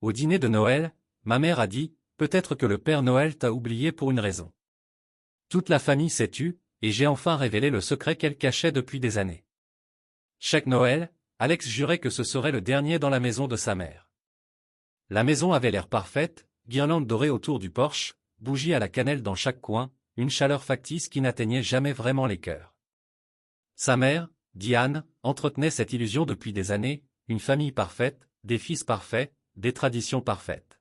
au dîner de Noël, ma mère a dit, peut-être que le Père Noël t'a oublié pour une raison. Toute la famille s'est tue, et j'ai enfin révélé le secret qu'elle cachait depuis des années. Chaque Noël, Alex jurait que ce serait le dernier dans la maison de sa mère. La maison avait l'air parfaite, guirlandes dorées autour du porche, bougies à la cannelle dans chaque coin, une chaleur factice qui n'atteignait jamais vraiment les cœurs. Sa mère, Diane, entretenait cette illusion depuis des années, une famille parfaite, des fils parfaits, des traditions parfaites.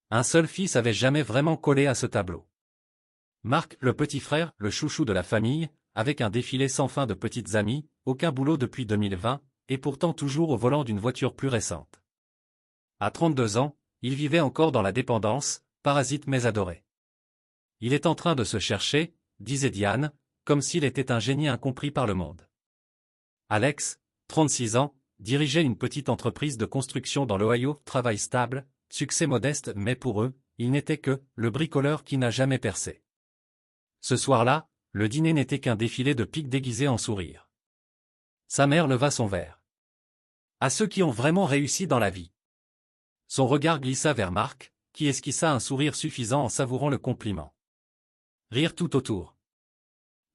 Un seul fils avait jamais vraiment collé à ce tableau. Marc, le petit frère, le chouchou de la famille, avec un défilé sans fin de petites amies, aucun boulot depuis 2020, et pourtant toujours au volant d'une voiture plus récente. À 32 ans, il vivait encore dans la dépendance, parasite mais adoré. Il est en train de se chercher, disait Diane, comme s'il était un génie incompris par le monde. Alex, 36 ans, dirigeait une petite entreprise de construction dans l'Ohio, travail stable, succès modeste mais pour eux, il n'était que le bricoleur qui n'a jamais percé. Ce soir-là, le dîner n'était qu'un défilé de piques déguisés en sourires. Sa mère leva son verre. À ceux qui ont vraiment réussi dans la vie. Son regard glissa vers Marc, qui esquissa un sourire suffisant en savourant le compliment. Rire tout autour.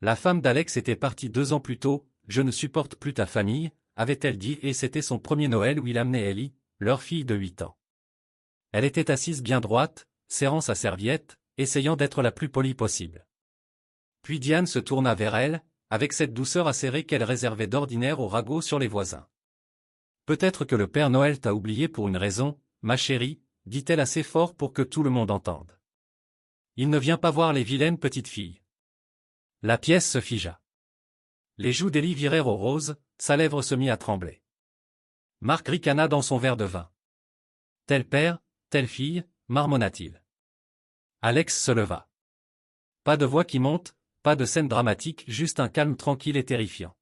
La femme d'Alex était partie 2 ans plus tôt, je ne supporte plus ta famille, avait-elle dit et c'était son premier Noël où il amenait Ellie, leur fille de 8 ans. Elle était assise bien droite, serrant sa serviette, essayant d'être la plus polie possible. Puis Diane se tourna vers elle, avec cette douceur acérée qu'elle réservait d'ordinaire aux ragots sur les voisins. Peut-être que le Père Noël t'a oublié pour une raison, ma chérie, dit-elle assez fort pour que tout le monde entende. Il ne vient pas voir les vilaines petites filles. La pièce se figea. Les joues d'Ellie virèrent au rose, sa lèvre se mit à trembler. Marc ricana dans son verre de vin. Tel père, telle fille, marmonna-t-il. Alex se leva. Pas de voix qui monte, pas de scène dramatique, juste un calme tranquille et terrifiant.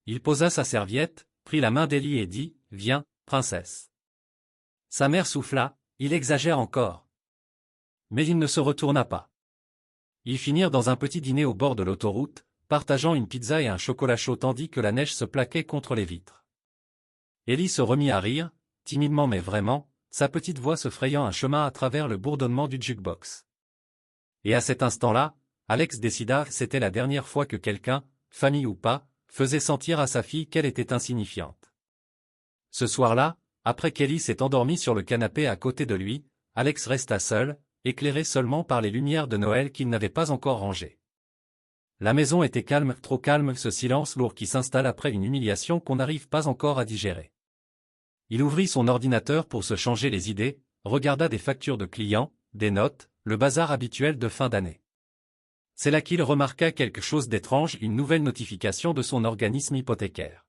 Il posa sa serviette, prit la main d'Ellie et dit, « Viens, princesse. » Sa mère souffla, « Il exagère encore. » Mais il ne se retourna pas. Ils finirent dans un petit dîner au bord de l'autoroute, partageant une pizza et un chocolat chaud tandis que la neige se plaquait contre les vitres. Ellie se remit à rire, timidement mais vraiment, sa petite voix se frayant un chemin à travers le bourdonnement du jukebox. Et à cet instant-là, Alex décida que c'était la dernière fois que quelqu'un, famille ou pas, faisait sentir à sa fille qu'elle était insignifiante. Ce soir-là, après qu'Ellie s'est endormie sur le canapé à côté de lui, Alex resta seul, éclairé seulement par les lumières de Noël qu'il n'avait pas encore rangées. La maison était calme, trop calme, ce silence lourd qui s'installe après une humiliation qu'on n'arrive pas encore à digérer. Il ouvrit son ordinateur pour se changer les idées, regarda des factures de clients, des notes, le bazar habituel de fin d'année. C'est là qu'il remarqua quelque chose d'étrange, une nouvelle notification de son organisme hypothécaire.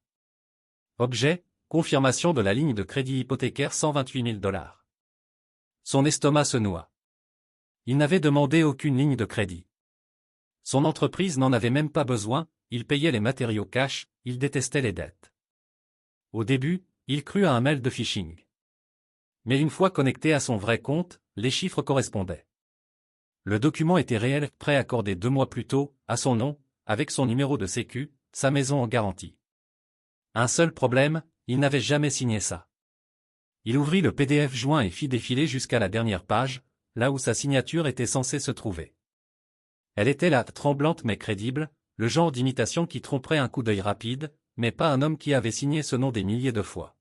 Objet, confirmation de la ligne de crédit hypothécaire $128 000. Son estomac se noua. Il n'avait demandé aucune ligne de crédit. Son entreprise n'en avait même pas besoin, il payait les matériaux cash, il détestait les dettes. Au début, il crut à un mail de phishing. Mais une fois connecté à son vrai compte, les chiffres correspondaient. Le document était réel, prêt accordé 2 mois plus tôt, à son nom, avec son numéro de sécu, sa maison en garantie. Un seul problème, il n'avait jamais signé ça. Il ouvrit le PDF joint et fit défiler jusqu'à la dernière page, là où sa signature était censée se trouver. Elle était là, tremblante mais crédible, le genre d'imitation qui tromperait un coup d'œil rapide, mais pas un homme qui avait signé ce nom des milliers de fois.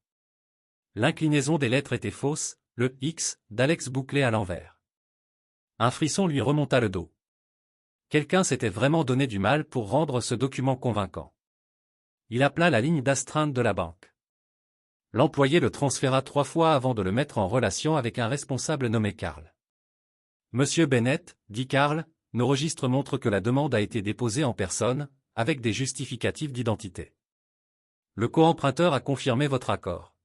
L'inclinaison des lettres était fausse, le X d'Alex bouclé à l'envers. Un frisson lui remonta le dos. Quelqu'un s'était vraiment donné du mal pour rendre ce document convaincant. Il appela la ligne d'astreinte de la banque. L'employé le transféra 3 fois avant de le mettre en relation avec un responsable nommé Karl. « Monsieur Bennett, dit Karl, nos registres montrent que la demande a été déposée en personne, avec des justificatifs d'identité. Le co-emprunteur a confirmé votre accord. »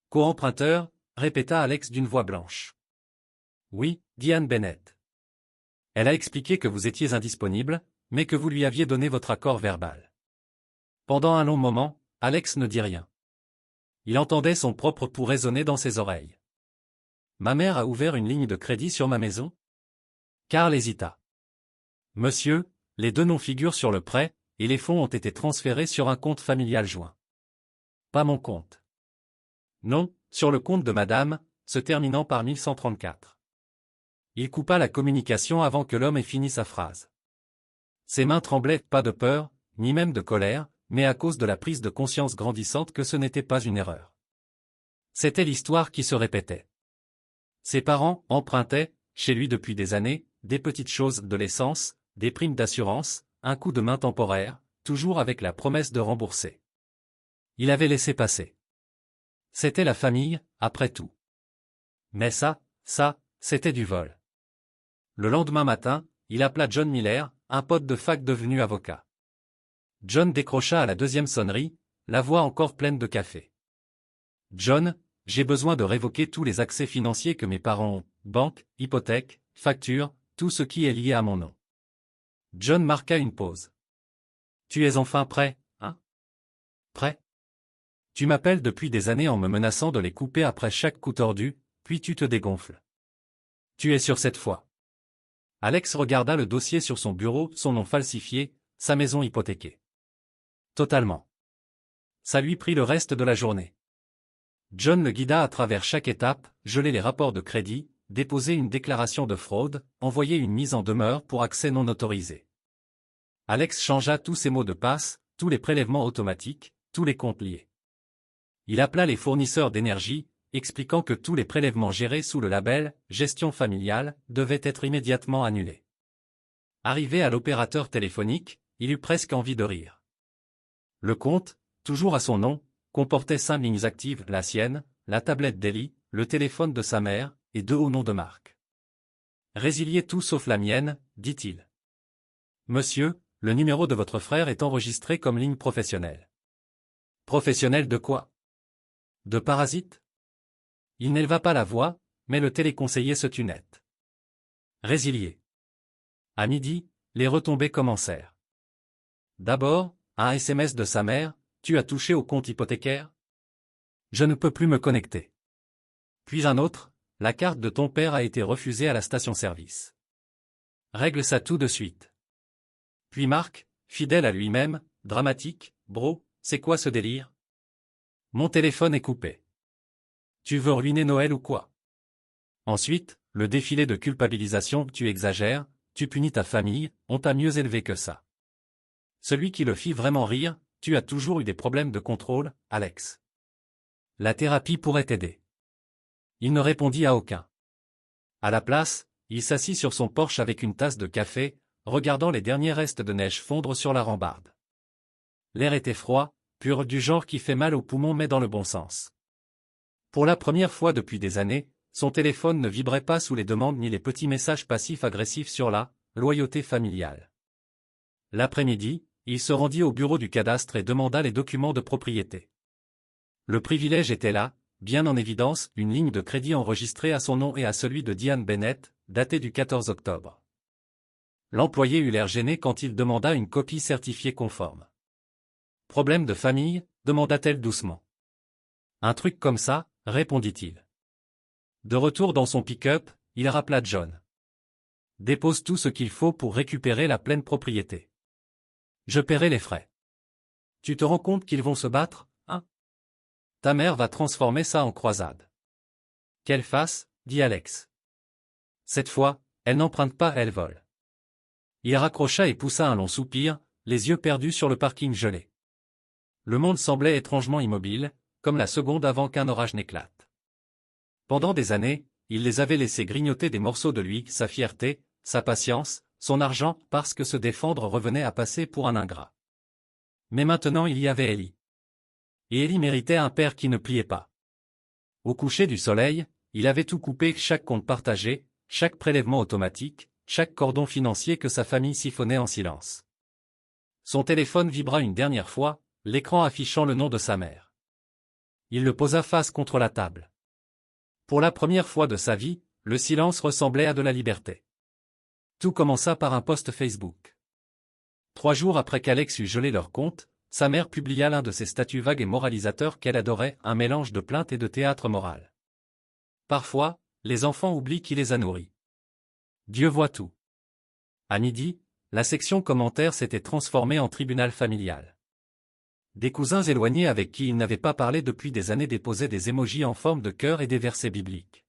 « Co-emprunteur » répéta Alex d'une voix blanche. « Oui, dit Anne Bennett. Elle a expliqué que vous étiez indisponible, mais que vous lui aviez donné votre accord verbal. » Pendant un long moment, Alex ne dit rien. Il entendait son propre pouls résonner dans ses oreilles. « Ma mère a ouvert une ligne de crédit sur ma maison ?» Karl hésita. « Monsieur, les 2 noms figurent sur le prêt, et les fonds ont été transférés sur un compte familial joint. »« Pas mon compte. »« Non, sur le compte de madame, se terminant par 1134. Il coupa la communication avant que l'homme ait fini sa phrase. Ses mains tremblaient, pas de peur, ni même de colère, mais à cause de la prise de conscience grandissante que ce n'était pas une erreur. C'était l'histoire qui se répétait. Ses parents empruntaient, chez lui depuis des années, des petites choses, de l'essence, des primes d'assurance, un coup de main temporaire, toujours avec la promesse de rembourser. Il avait laissé passer. C'était la famille, après tout. Mais ça, c'était du vol. Le lendemain matin, il appela John Miller, un pote de fac devenu avocat. John décrocha à la deuxième sonnerie, la voix encore pleine de café. « John, j'ai besoin de révoquer tous les accès financiers que mes parents ont, banque, hypothèque, facture, tout ce qui est lié à mon nom. » John marqua une pause. « Tu es enfin prêt, hein? Prêt? Tu m'appelles depuis des années en me menaçant de les couper après chaque coup tordu, puis tu te dégonfles. Tu es sûr cette fois? » Alex regarda le dossier sur son bureau, son nom falsifié, sa maison hypothéquée. Totalement. Ça lui prit le reste de la journée. John le guida à travers chaque étape, geler les rapports de crédit, déposer une déclaration de fraude, envoyer une mise en demeure pour accès non autorisé. Alex changea tous ses mots de passe, tous les prélèvements automatiques, tous les comptes liés. Il appela les fournisseurs d'énergie, expliquant que tous les prélèvements gérés sous le label « Gestion familiale » devaient être immédiatement annulés. Arrivé à l'opérateur téléphonique, il eut presque envie de rire. Le compte, toujours à son nom, comportait 5 lignes actives, la sienne, la tablette d'Ellie, le téléphone de sa mère, et 2 au nom de Marc. « Résiliez tout sauf la mienne, dit-il. Monsieur, le numéro de votre frère est enregistré comme ligne professionnelle. » Professionnelle de quoi? De parasite? Il n'éleva pas la voix, mais le téléconseiller se tut net. Résilié. À midi, les retombées commencèrent. D'abord, un SMS de sa mère, « Tu as touché au compte hypothécaire? Je ne peux plus me connecter. » Puis un autre, « La carte de ton père a été refusée à la station-service. Règle ça tout de suite. » Puis Marc, fidèle à lui-même, dramatique, « Bro, c'est quoi ce délire? Mon téléphone est coupé. Tu veux ruiner Noël ou quoi? » Ensuite, le défilé de culpabilisation, « Tu exagères, tu punis ta famille, on t'a mieux élevé que ça. » Celui qui le fit vraiment rire, « Tu as toujours eu des problèmes de contrôle, Alex. La thérapie pourrait t'aider. » Il ne répondit à aucun. À la place, il s'assit sur son porche avec une tasse de café, regardant les derniers restes de neige fondre sur la rambarde. L'air était froid, pur, du genre qui fait mal aux poumons mais dans le bon sens. Pour la première fois depuis des années, son téléphone ne vibrait pas sous les demandes ni les petits messages passifs-agressifs sur la loyauté familiale. L'après-midi, il se rendit au bureau du cadastre et demanda les documents de propriété. Le privilège était là, bien en évidence, une ligne de crédit enregistrée à son nom et à celui de Diane Bennett, datée du 14 octobre. L'employé eut l'air gêné quand il demanda une copie certifiée conforme. « Problème de famille ?» demanda-t-elle doucement. « Un truc comme ça ?» répondit-il. De retour dans son pick-up, il rappela John. « Dépose tout ce qu'il faut pour récupérer la pleine propriété. Je paierai les frais. Tu te rends compte qu'ils vont se battre, hein? Ta mère va transformer ça en croisade. » « Qu'elle fasse, » dit Alex. « Cette fois, elle n'emprunte pas, elle vole. » Il raccrocha et poussa un long soupir, les yeux perdus sur le parking gelé. Le monde semblait étrangement immobile, comme la seconde avant qu'un orage n'éclate. Pendant des années, il les avait laissés grignoter des morceaux de lui, sa fierté, sa patience, son argent, parce que se défendre revenait à passer pour un ingrat. Mais maintenant il y avait Ellie. Et Ellie méritait un père qui ne pliait pas. Au coucher du soleil, il avait tout coupé, chaque compte partagé, chaque prélèvement automatique, chaque cordon financier que sa famille siphonnait en silence. Son téléphone vibra une dernière fois, l'écran affichant le nom de sa mère. Il le posa face contre la table. Pour la première fois de sa vie, le silence ressemblait à de la liberté. Tout commença par un post Facebook. 3 jours après qu'Alex eut gelé leur compte, sa mère publia l'un de ses statuts vagues et moralisateurs qu'elle adorait, un mélange de plainte et de théâtre moral. Parfois, les enfants oublient qui les a nourris. Dieu voit tout. À midi, la section commentaires s'était transformée en tribunal familial. Des cousins éloignés avec qui il n'avait pas parlé depuis des années déposaient des émojis en forme de cœur et des versets bibliques.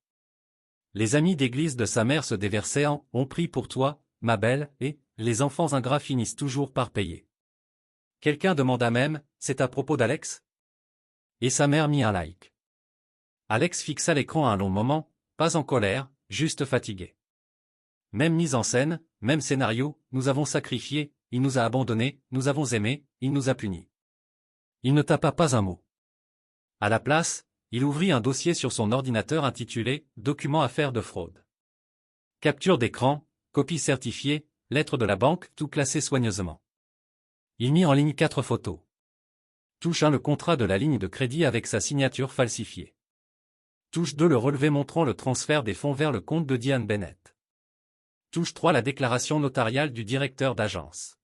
Les amis d'église de sa mère se déversaient en « On prie pour toi, ma belle » et « Les enfants ingrats finissent toujours par payer ». Quelqu'un demanda même « C'est à propos d'Alex ?» Et sa mère mit un like. Alex fixa l'écran un long moment, pas en colère, juste fatigué. Même mise en scène, même scénario, nous avons sacrifié, il nous a abandonnés, nous avons aimé, il nous a punis. Il ne tapa pas un mot. À la place, il ouvrit un dossier sur son ordinateur intitulé « Documents affaires de fraude ». Capture d'écran, copie certifiée, lettre de la banque, tout classé soigneusement. Il mit en ligne 4 photos. Touche 1 le contrat de la ligne de crédit avec sa signature falsifiée. Touche 2 le relevé montrant le transfert des fonds vers le compte de Diane Bennett. Touche 3 la déclaration notariale du directeur d'agence.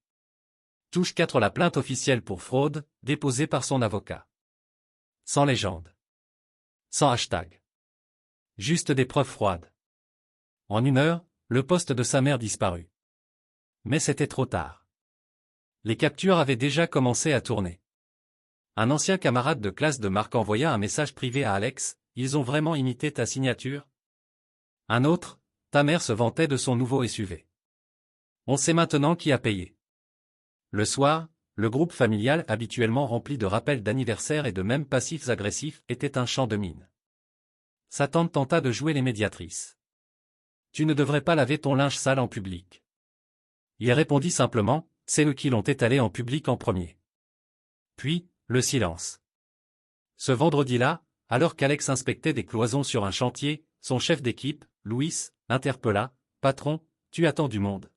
Touche 4 la plainte officielle pour fraude, déposée par son avocat. Sans légende. Sans hashtag. Juste des preuves froides. En 1 heure, le poste de sa mère disparut. Mais c'était trop tard. Les captures avaient déjà commencé à tourner. Un ancien camarade de classe de Marc envoya un message privé à Alex, « Ils ont vraiment imité ta signature ?» Un autre, « Ta mère se vantait de son nouveau SUV. On sait maintenant qui a payé. » Le soir, le groupe familial habituellement rempli de rappels d'anniversaire et de mèmes passifs agressifs était un champ de mine. Sa tante tenta de jouer les médiatrices. « Tu ne devrais pas laver ton linge sale en public. » Il répondit simplement, « C'est eux qui l'ont étalé en public en premier. » Puis, le silence. Ce vendredi-là, alors qu'Alex inspectait des cloisons sur un chantier, son chef d'équipe, Louis, l'interpella, « Patron, tu attends du monde. »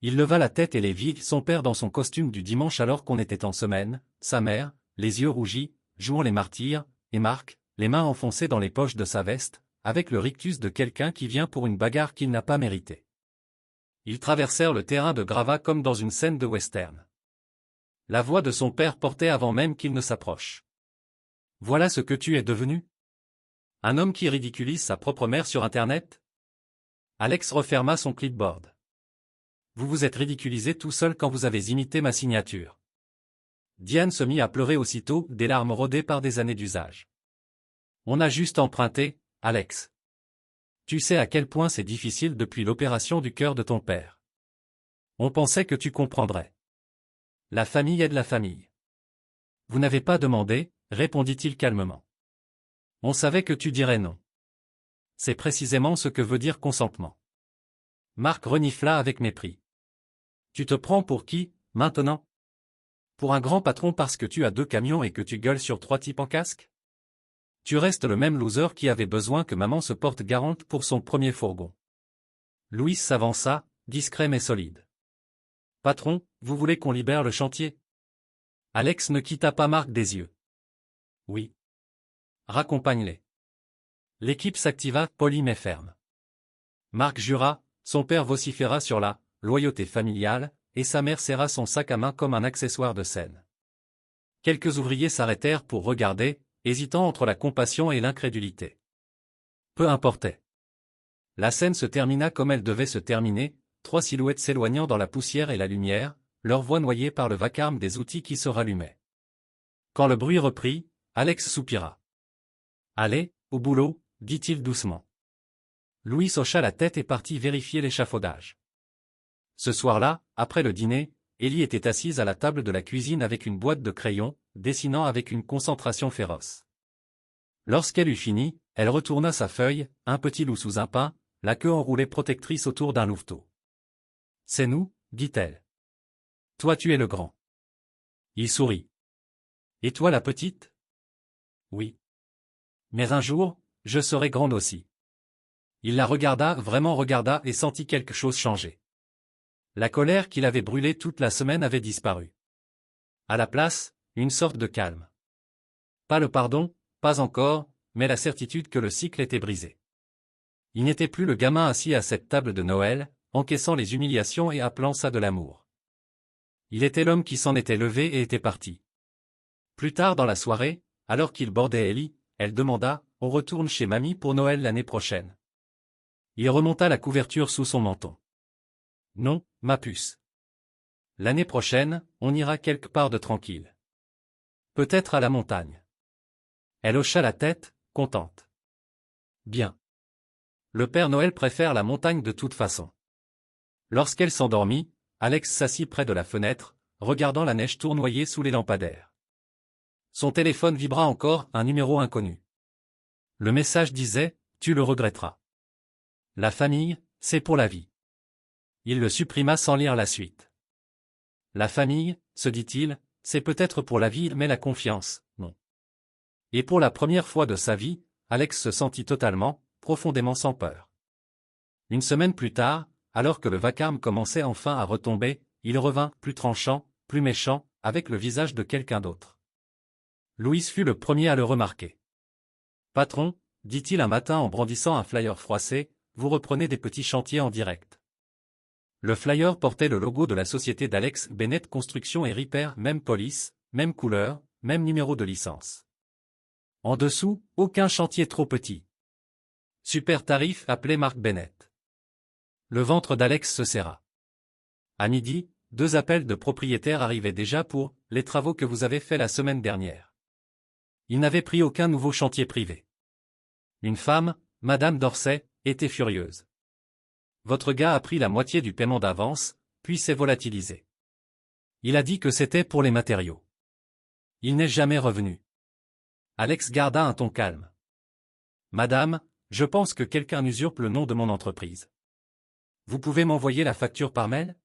Il leva la tête et les vit, son père dans son costume du dimanche alors qu'on était en semaine, sa mère, les yeux rougis, jouant les martyrs, et Marc, les mains enfoncées dans les poches de sa veste, avec le rictus de quelqu'un qui vient pour une bagarre qu'il n'a pas méritée. Ils traversèrent le terrain de gravat comme dans une scène de western. La voix de son père portait avant même qu'il ne s'approche. « Voilà ce que tu es devenu ? Un homme qui ridiculise sa propre mère sur Internet ?» Alex referma son clipboard. « Vous vous êtes ridiculisé tout seul quand vous avez imité ma signature. » Diane se mit à pleurer aussitôt, des larmes rodées par des années d'usage. « On a juste emprunté, Alex. Tu sais à quel point c'est difficile depuis l'opération du cœur de ton père. On pensait que tu comprendrais. La famille aide la famille. » « Vous n'avez pas demandé, » répondit-il calmement. « On savait que tu dirais non. C'est précisément ce que veut dire consentement. » Marc renifla avec mépris. « Tu te prends pour qui, maintenant ? Pour un grand patron parce que tu as 2 camions et que tu gueules sur 3 types en casque ? Tu restes le même loser qui avait besoin que maman se porte garante pour son premier fourgon. » Louis s'avança, discret mais solide. « Patron, vous voulez qu'on libère le chantier ? » Alex ne quitta pas Marc des yeux. « Oui. Raccompagne-les. » L'équipe s'activa, poli mais ferme. Marc jura, son père vociféra sur la « loyauté familiale » et sa mère serra son sac à main comme un accessoire de scène. Quelques ouvriers s'arrêtèrent pour regarder, hésitant entre la compassion et l'incrédulité. Peu importait. La scène se termina comme elle devait se terminer, 3 silhouettes s'éloignant dans la poussière et la lumière, leur voix noyée par le vacarme des outils qui se rallumaient. Quand le bruit reprit, Alex soupira. « Allez, au boulot, » dit-il doucement. Louis hocha la tête et partit vérifier l'échafaudage. Ce soir-là, après le dîner, Ellie était assise à la table de la cuisine avec une boîte de crayons, dessinant avec une concentration féroce. Lorsqu'elle eut fini, elle retourna sa feuille, un petit loup sous un pin, la queue enroulée protectrice autour d'un louveteau. « C'est nous, » dit-elle. « Toi tu es le grand. » Il sourit. « Et toi la petite ? » « Oui. Mais un jour, je serai grande aussi. » Il la regarda, vraiment regarda et sentit quelque chose changer. La colère qu'il avait brûlée toute la semaine avait disparu. À la place, une sorte de calme. Pas le pardon, pas encore, mais la certitude que le cycle était brisé. Il n'était plus le gamin assis à cette table de Noël, encaissant les humiliations et appelant ça de l'amour. Il était l'homme qui s'en était levé et était parti. Plus tard dans la soirée, alors qu'il bordait Ellie, elle demanda, « On retourne chez mamie pour Noël l'année prochaine. » Il remonta la couverture sous son menton. « Non, ma puce. L'année prochaine, on ira quelque part de tranquille. Peut-être à la montagne. Elle hocha la tête, contente. Bien. Le Père Noël préfère la montagne de toute façon. Lorsqu'elle s'endormit, Alex s'assit près de la fenêtre, regardant la neige tournoyer sous les lampadaires. Son téléphone vibra encore, un numéro inconnu. Le message disait « Tu le regretteras. La famille, c'est pour la vie. » Il le supprima sans lire la suite. La famille, se dit-il, c'est peut-être pour la vie mais la confiance, non. Et pour la première fois de sa vie, Alex se sentit totalement, profondément sans peur. Une semaine plus tard, alors que le vacarme commençait enfin à retomber, il revint, plus tranchant, plus méchant, avec le visage de quelqu'un d'autre. Louis fut le premier à le remarquer. « Patron, dit-il un matin en brandissant un flyer froissé, vous reprenez des petits chantiers en direct. » Le flyer portait le logo de la société d'Alex Bennett Construction et Repair, même police, même couleur, même numéro de licence. En dessous, aucun chantier trop petit. Super tarif appelé Mark Bennett. Le ventre d'Alex se serra. À midi, 2 appels de propriétaires arrivaient déjà pour « les travaux que vous avez faits la semaine dernière ». Il n'avait pris aucun nouveau chantier privé. Une femme, Madame Dorsey, était furieuse. Votre gars a pris la moitié du paiement d'avance, puis s'est volatilisé. Il a dit que c'était pour les matériaux. Il n'est jamais revenu. Alex garda un ton calme. Madame, je pense que quelqu'un usurpe le nom de mon entreprise. Vous pouvez m'envoyer la facture par mail?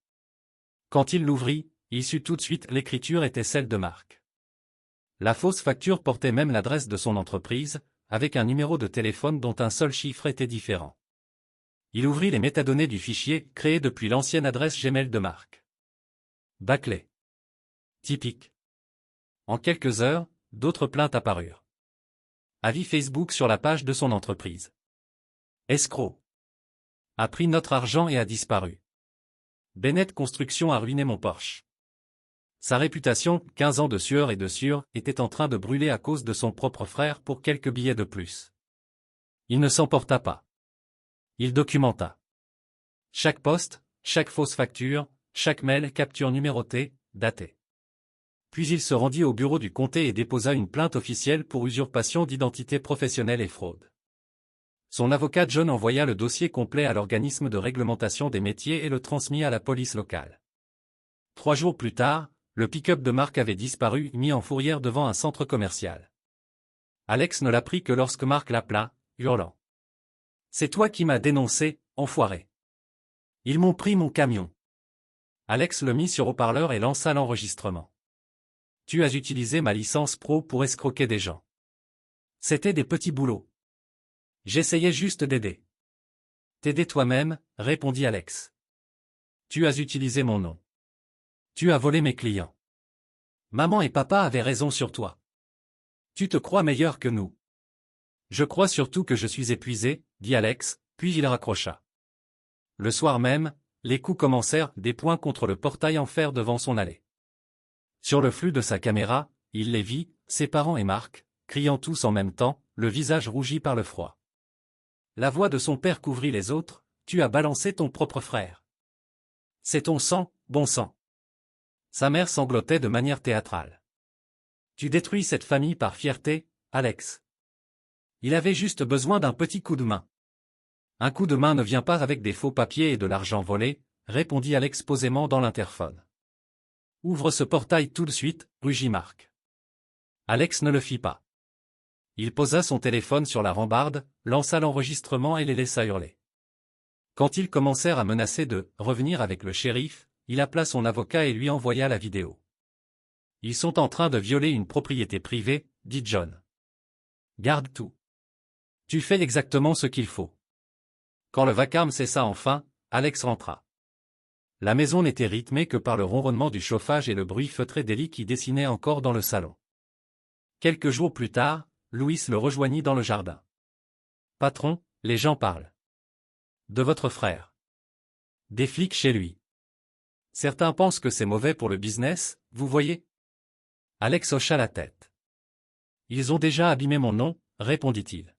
Quand il l'ouvrit, il sut tout de suite l'écriture était celle de Marc. La fausse facture portait même l'adresse de son entreprise, avec un numéro de téléphone dont un seul chiffre était différent. Il ouvrit les métadonnées du fichier, créé depuis l'ancienne adresse Gmail de Marc. Bâclé. Typique. En quelques heures, d'autres plaintes apparurent. Avis Facebook sur la page de son entreprise. Escroc. A pris notre argent et a disparu. Bennett Construction a ruiné mon Porsche. Sa réputation, 15 ans de sueur et de sueur, était en train de brûler à cause de son propre frère pour quelques billets de plus. Il ne s'emporta pas. Il documenta. Chaque poste, chaque fausse facture, chaque mail capture numérotée, datée. Puis il se rendit au bureau du comté et déposa une plainte officielle pour usurpation d'identité professionnelle et fraude. Son avocat John envoya le dossier complet à l'organisme de réglementation des métiers et le transmit à la police locale. 3 jours plus tard, le pick-up de Marc avait disparu, mis en fourrière devant un centre commercial. Alex ne l'apprit que lorsque Marc l'appela, hurlant. « C'est toi qui m'as dénoncé, enfoiré. Ils m'ont pris mon camion. » Alex le mit sur haut-parleur et lança l'enregistrement. « Tu as utilisé ma licence pro pour escroquer des gens. C'était des petits boulots. J'essayais juste d'aider. »« T'aider toi-même, » répondit Alex. « Tu as utilisé mon nom. Tu as volé mes clients. Maman et papa avaient raison sur toi. Tu te crois meilleur que nous. »« Je crois surtout que je suis épuisé, » dit Alex, puis il raccrocha. Le soir même, les coups commencèrent, des poings contre le portail en fer devant son allée. Sur le flux de sa caméra, il les vit, ses parents et Marc, criant tous en même temps, le visage rougi par le froid. La voix de son père couvrit les autres, « Tu as balancé ton propre frère. C'est ton sang, bon sang. » Sa mère sanglotait de manière théâtrale. « Tu détruis cette famille par fierté, Alex. Il avait juste besoin d'un petit coup de main. » « Un coup de main ne vient pas avec des faux papiers et de l'argent volé, » répondit Alex posément dans l'interphone. « Ouvre ce portail tout de suite, » rugit Marc. Alex ne le fit pas. Il posa son téléphone sur la rambarde, lança l'enregistrement et les laissa hurler. Quand ils commencèrent à menacer de « revenir avec le shérif », il appela son avocat et lui envoya la vidéo. « Ils sont en train de violer une propriété privée, » dit John. « Garde tout. Tu fais exactement ce qu'il faut. » Quand le vacarme cessa enfin, Alex rentra. La maison n'était rythmée que par le ronronnement du chauffage et le bruit feutré d'Ellie qui dessinait encore dans le salon. Quelques jours plus tard, Louis le rejoignit dans le jardin. « Patron, les gens parlent. De votre frère. Des flics chez lui. Certains pensent que c'est mauvais pour le business, vous voyez ?» Alex hocha la tête. « Ils ont déjà abîmé mon nom, » répondit-il.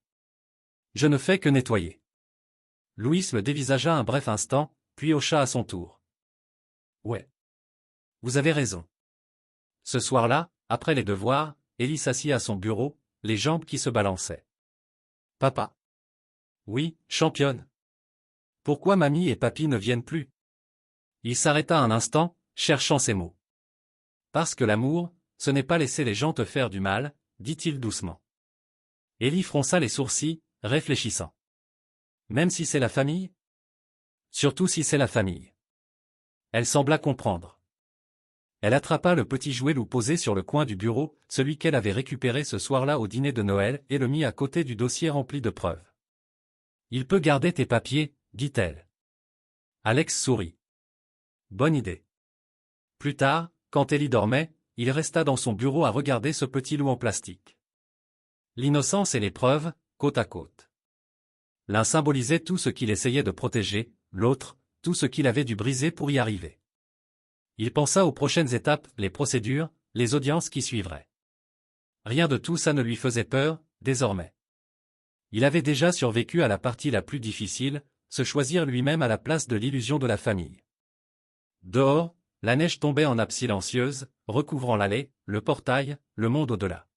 « Je ne fais que nettoyer. » Louis le dévisagea un bref instant, puis hocha à son tour. « Ouais. Vous avez raison. » Ce soir-là, après les devoirs, Ellie s'assit à son bureau, les jambes qui se balançaient. Papa. Oui, championne. Pourquoi mamie et papy ne viennent plus? Il s'arrêta un instant, cherchant ses mots. Parce que l'amour, ce n'est pas laisser les gens te faire du mal, dit-il doucement. Ellie fronça les sourcils, réfléchissant. Même si c'est la famille? Surtout si c'est la famille. Elle sembla comprendre. Elle attrapa le petit jouet loup posé sur le coin du bureau, celui qu'elle avait récupéré ce soir-là au dîner de Noël, et le mit à côté du dossier rempli de preuves. Il peut garder tes papiers, dit-elle. Alex sourit. Bonne idée. Plus tard, quand Ellie dormait, il resta dans son bureau à regarder ce petit loup en plastique. L'innocence et les preuves, côte à côte. L'un symbolisait tout ce qu'il essayait de protéger, l'autre, tout ce qu'il avait dû briser pour y arriver. Il pensa aux prochaines étapes, les procédures, les audiences qui suivraient. Rien de tout ça ne lui faisait peur, désormais. Il avait déjà survécu à la partie la plus difficile, se choisir lui-même à la place de l'illusion de la famille. Dehors, la neige tombait en nappes silencieuses, recouvrant l'allée, le portail, le monde au-delà.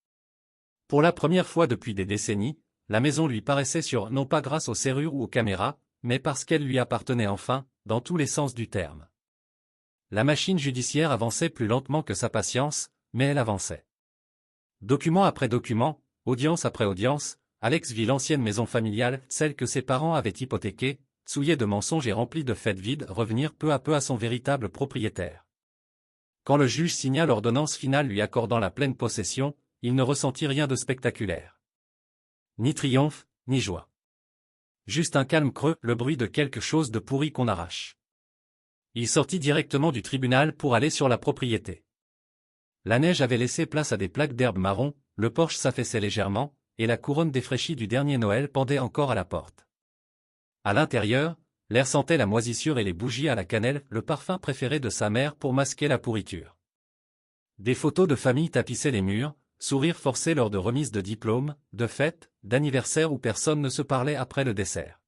Pour la première fois depuis des décennies, la maison lui paraissait sûre non pas grâce aux serrures ou aux caméras, mais parce qu'elle lui appartenait enfin, dans tous les sens du terme. La machine judiciaire avançait plus lentement que sa patience, mais elle avançait. Document après document, audience après audience, Alex vit l'ancienne maison familiale, celle que ses parents avaient hypothéquée, souillée de mensonges et remplie de faits vides, revenir peu à peu à son véritable propriétaire. Quand le juge signa l'ordonnance finale lui accordant la pleine possession, il ne ressentit rien de spectaculaire. Ni triomphe, ni joie. Juste un calme creux, le bruit de quelque chose de pourri qu'on arrache. Il sortit directement du tribunal pour aller sur la propriété. La neige avait laissé place à des plaques d'herbe marron, le porche s'affaissait légèrement, et la couronne défraîchie du dernier Noël pendait encore à la porte. À l'intérieur, l'air sentait la moisissure et les bougies à la cannelle, le parfum préféré de sa mère pour masquer la pourriture. Des photos de famille tapissaient les murs, sourires forcés lors de remises de diplômes, de fêtes, d'anniversaires où personne ne se parlait après le dessert.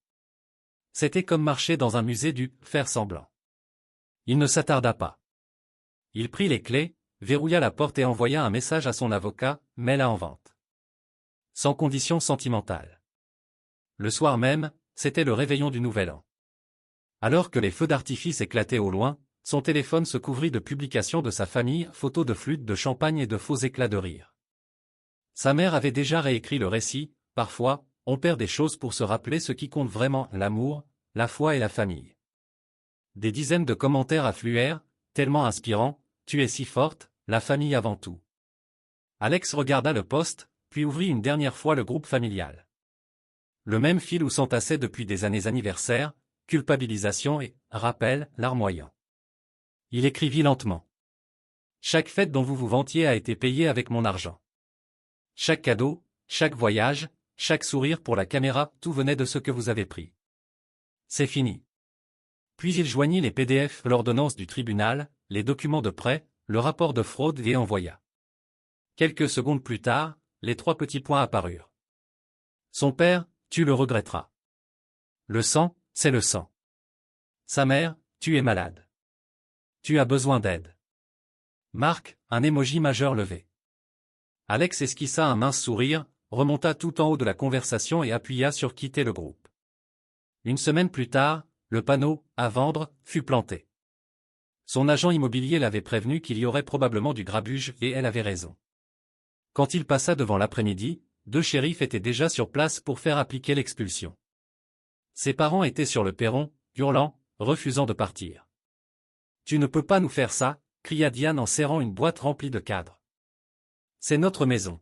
C'était comme marcher dans un musée du « faire semblant ». Il ne s'attarda pas. Il prit les clés, verrouilla la porte et envoya un message à son avocat, mets-la en vente. Sans condition sentimentale. Le soir même, c'était le réveillon du Nouvel An. Alors que les feux d'artifice éclataient au loin, son téléphone se couvrit de publications de sa famille, photos de flûtes de champagne et de faux éclats de rire. Sa mère avait déjà réécrit le récit, parfois, on perd des choses pour se rappeler ce qui compte vraiment, l'amour, la foi et la famille. Des dizaines de commentaires affluèrent, tellement inspirants, tu es si forte, la famille avant tout. Alex regarda le poste, puis ouvrit une dernière fois le groupe familial. Le même fil où s'entassaient depuis des années anniversaires, culpabilisation et, rappel, larmoyant. Il écrivit lentement. Chaque fête dont vous vous vantiez a été payée avec mon argent. Chaque cadeau, chaque voyage, chaque sourire pour la caméra, tout venait de ce que vous avez pris. C'est fini. Puis il joignit les PDF, l'ordonnance du tribunal, les documents de prêt, le rapport de fraude et envoya. Quelques secondes plus tard, les 3 petits points apparurent. Son père, tu le regretteras. Le sang, c'est le sang. Sa mère, tu es malade. Tu as besoin d'aide. Marc, un émoji majeur levé. Alex esquissa un mince sourire, remonta tout en haut de la conversation et appuya sur quitter le groupe. Une semaine plus tard, le panneau « à vendre » fut planté. Son agent immobilier l'avait prévenu qu'il y aurait probablement du grabuge et elle avait raison. Quand il passa devant l'après-midi, 2 shérifs étaient déjà sur place pour faire appliquer l'expulsion. Ses parents étaient sur le perron, hurlant, refusant de partir. « Tu ne peux pas nous faire ça !» cria Diane en serrant une boîte remplie de cadres. « C'est notre maison. »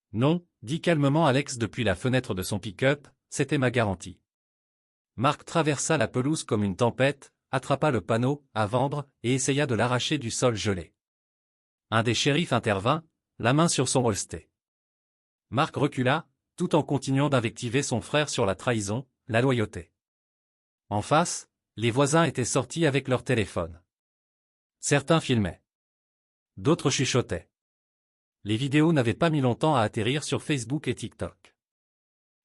« Non, dit calmement Alex depuis la fenêtre de son pick-up, c'était ma garantie. Marc traversa la pelouse comme une tempête, attrapa le panneau « à vendre » et essaya de l'arracher du sol gelé. Un des shérifs intervint, la main sur son holster. Marc recula, tout en continuant d'invectiver son frère sur la trahison, la loyauté. En face, les voisins étaient sortis avec leur téléphone. Certains filmaient. D'autres chuchotaient. Les vidéos n'avaient pas mis longtemps à atterrir sur Facebook et TikTok.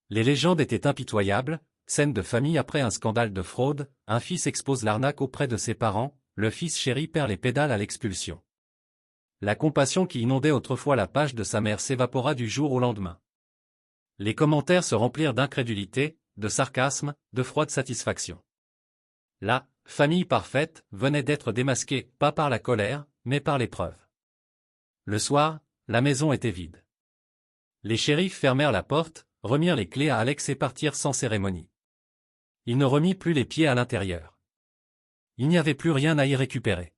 Les légendes étaient impitoyables, scène de famille après un scandale de fraude, un fils expose l'arnaque auprès de ses parents, le fils chéri perd les pédales à l'expulsion. La compassion qui inondait autrefois la page de sa mère s'évapora du jour au lendemain. Les commentaires se remplirent d'incrédulité, de sarcasme, de froide satisfaction. La famille parfaite venait d'être démasquée, pas par la colère, mais par l'épreuve. Le soir, la maison était vide. Les shérifs fermèrent la porte, remirent les clés à Alex et partirent sans cérémonie. Il ne remit plus les pieds à l'intérieur. Il n'y avait plus rien à y récupérer.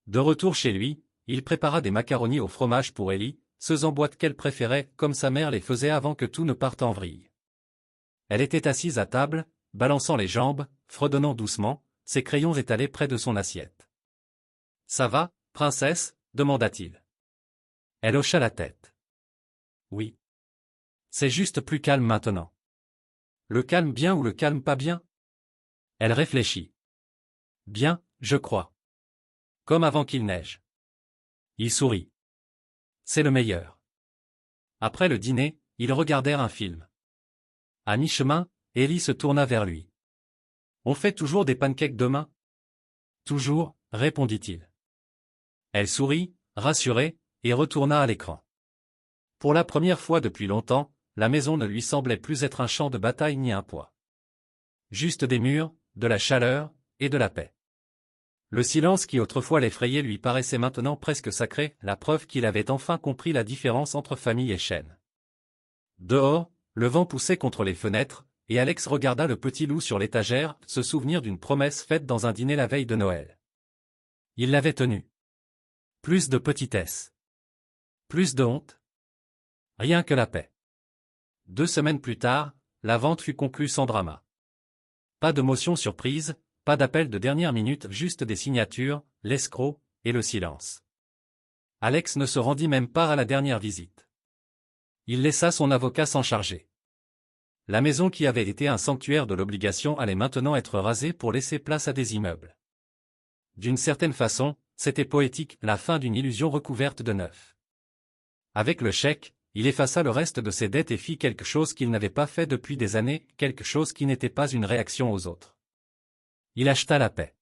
De retour chez lui, il prépara des macaronis au fromage pour Ellie, ceux en boîte qu'elle préférait, comme sa mère les faisait avant que tout ne parte en vrille. Elle était assise à table, balançant les jambes, fredonnant doucement, ses crayons étalés près de son assiette. « Ça va, princesse ?» demanda-t-il. Elle hocha la tête. « Oui. C'est juste plus calme maintenant. » « Le calme bien ou le calme pas bien ?» Elle réfléchit. « Bien, je crois. Comme avant qu'il neige. » Il sourit. « C'est le meilleur. » Après le dîner, ils regardèrent un film. À mi-chemin, Ellie se tourna vers lui. « On fait toujours des pancakes demain ?»« Toujours, » répondit-il. Elle sourit, rassurée, et retourna à l'écran. Pour la première fois depuis longtemps, la maison ne lui semblait plus être un champ de bataille ni un poids. Juste des murs, de la chaleur, et de la paix. Le silence qui autrefois l'effrayait lui paraissait maintenant presque sacré, la preuve qu'il avait enfin compris la différence entre famille et chaîne. Dehors, le vent poussait contre les fenêtres, et Alex regarda le petit loup sur l'étagère, se souvenir d'une promesse faite dans un dîner la veille de Noël. Il l'avait tenue. Plus de petitesse. Plus de honte. Rien que la paix. 2 semaines plus tard, la vente fut conclue sans drama. Pas de motion surprise, pas d'appel de dernière minute, juste des signatures, l'escroc, et le silence. Alex ne se rendit même pas à la dernière visite. Il laissa son avocat s'en charger. La maison qui avait été un sanctuaire de l'obligation allait maintenant être rasée pour laisser place à des immeubles. D'une certaine façon, c'était poétique, la fin d'une illusion recouverte de neuf. Avec le chèque, il effaça le reste de ses dettes et fit quelque chose qu'il n'avait pas fait depuis des années, quelque chose qui n'était pas une réaction aux autres. Il acheta la paix.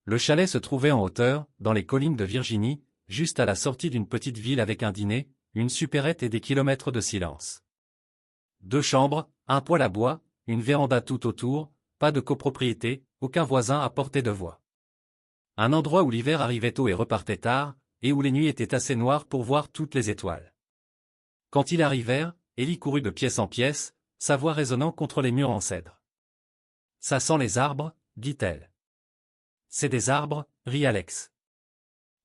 Le chalet se trouvait en hauteur, dans les collines de Virginie, juste à la sortie d'une petite ville avec un dîner, une supérette et des kilomètres de silence. 2 chambres, un poêle à bois, une véranda tout autour, pas de copropriété, aucun voisin à portée de voix. Un endroit où l'hiver arrivait tôt et repartait tard, et où les nuits étaient assez noires pour voir toutes les étoiles. Quand ils arrivèrent, Ellie courut de pièce en pièce, sa voix résonnant contre les murs en cèdre. « Ça sent les arbres » dit-elle. « C'est des arbres » rit Alex.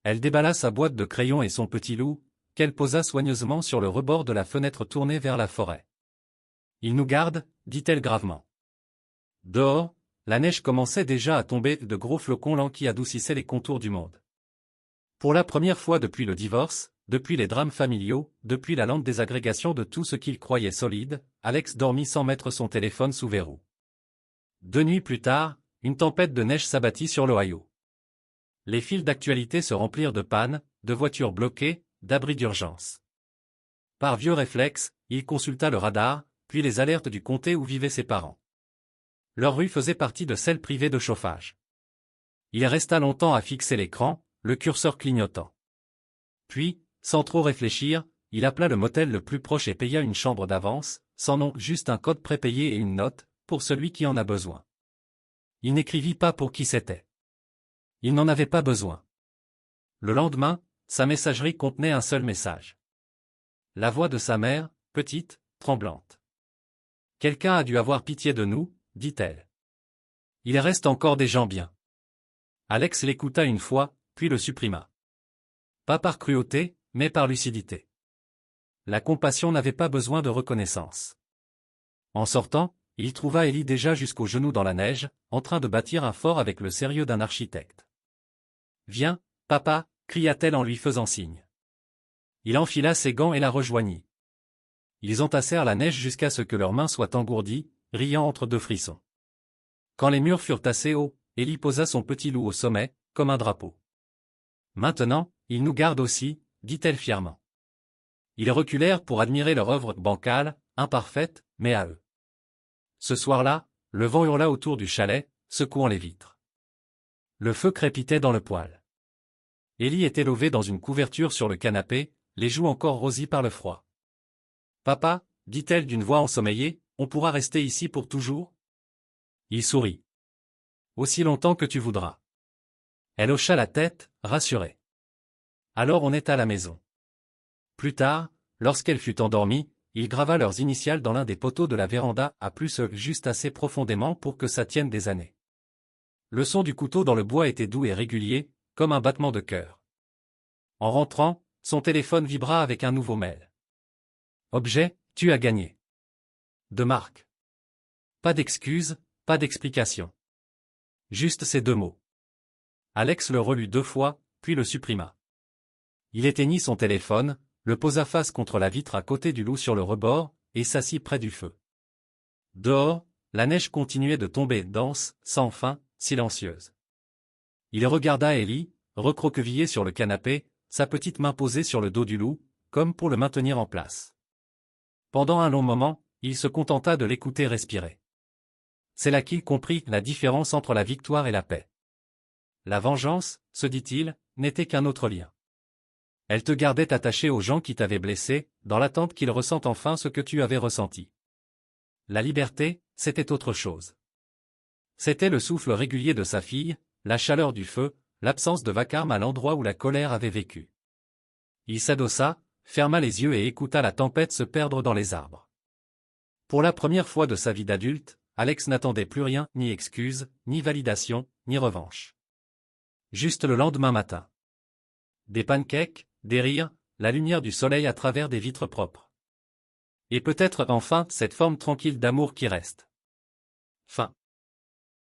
Elle déballa sa boîte de crayons et son petit loup, qu'elle posa soigneusement sur le rebord de la fenêtre tournée vers la forêt. « Il nous garde » dit-elle gravement. Dehors, la neige commençait déjà à tomber, de gros flocons lents qui adoucissaient les contours du monde. Pour la première fois depuis le divorce, depuis les drames familiaux, depuis la lente désagrégation de tout ce qu'il croyait solide, Alex dormit sans mettre son téléphone sous verrou. 2 nuits plus tard, une tempête de neige s'abattit sur l'Ohio. Les fils d'actualité se remplirent de pannes, de voitures bloquées, d'abris d'urgence. Par vieux réflexe, il consulta le radar, puis les alertes du comté où vivaient ses parents. Leur rue faisait partie de celles privées de chauffage. Il resta longtemps à fixer l'écran, le curseur clignotant. Puis, sans trop réfléchir, il appela le motel le plus proche et paya une chambre d'avance, sans nom, juste un code prépayé et une note, pour celui qui en a besoin. Il n'écrivit pas pour qui c'était. Il n'en avait pas besoin. Le lendemain, sa messagerie contenait un seul message. La voix de sa mère, petite, tremblante. « Quelqu'un a dû avoir pitié de nous » dit-elle. « Il reste encore des gens bien. » Alex l'écouta une fois, puis le supprima. Pas par cruauté, mais par lucidité. La compassion n'avait pas besoin de reconnaissance. En sortant, il trouva Ellie déjà jusqu'aux genoux dans la neige, en train de bâtir un fort avec le sérieux d'un architecte. « Viens, papa » cria-t-elle en lui faisant signe. Il enfila ses gants et la rejoignit. Ils entassèrent la neige jusqu'à ce que leurs mains soient engourdies, riant entre 2 frissons. Quand les murs furent assez hauts, Ellie posa son petit loup au sommet, comme un drapeau. « Maintenant, ils nous gardent aussi » dit-elle fièrement. Ils reculèrent pour admirer leur œuvre bancale, imparfaite, mais à eux. Ce soir-là, le vent hurla autour du chalet, secouant les vitres. Le feu crépitait dans le poêle. Ellie était levée dans une couverture sur le canapé, les joues encore rosies par le froid. « Papa, dit-elle d'une voix ensommeillée, on pourra rester ici pour toujours ?» Il sourit. « Aussi longtemps que tu voudras. » Elle hocha la tête, rassurée. « Alors on est à la maison. » Plus tard, lorsqu'elle fut endormie, il grava leurs initiales dans l'un des poteaux de la véranda à plus juste assez profondément pour que ça tienne des années. Le son du couteau dans le bois était doux et régulier, comme un battement de cœur. En rentrant, son téléphone vibra avec un nouveau mail. Objet, tu as gagné. De Marc. Pas d'excuses, pas d'explication. Juste ces deux mots. Alex le relut 2 fois, puis le supprima. Il éteignit son téléphone, le posa face contre la vitre à côté du loup sur le rebord, et s'assit près du feu. Dehors, la neige continuait de tomber dense, sans fin, silencieuse. Il regarda Ellie, recroquevillée sur le canapé, sa petite main posée sur le dos du loup, comme pour le maintenir en place. Pendant un long moment, il se contenta de l'écouter respirer. C'est là qu'il comprit la différence entre la victoire et la paix. La vengeance, se dit-il, n'était qu'un autre lien. Elle te gardait attaché aux gens qui t'avaient blessé, dans l'attente qu'ils ressentent enfin ce que tu avais ressenti. La liberté, c'était autre chose. C'était le souffle régulier de sa fille, la chaleur du feu, l'absence de vacarme à l'endroit où la colère avait vécu. Il s'adossa, ferma les yeux et écouta la tempête se perdre dans les arbres. Pour la première fois de sa vie d'adulte, Alex n'attendait plus rien, ni excuse, ni validation, ni revanche. Juste le lendemain matin. Des pancakes, des rires, la lumière du soleil à travers des vitres propres. Et peut-être enfin cette forme tranquille d'amour qui reste. Fin.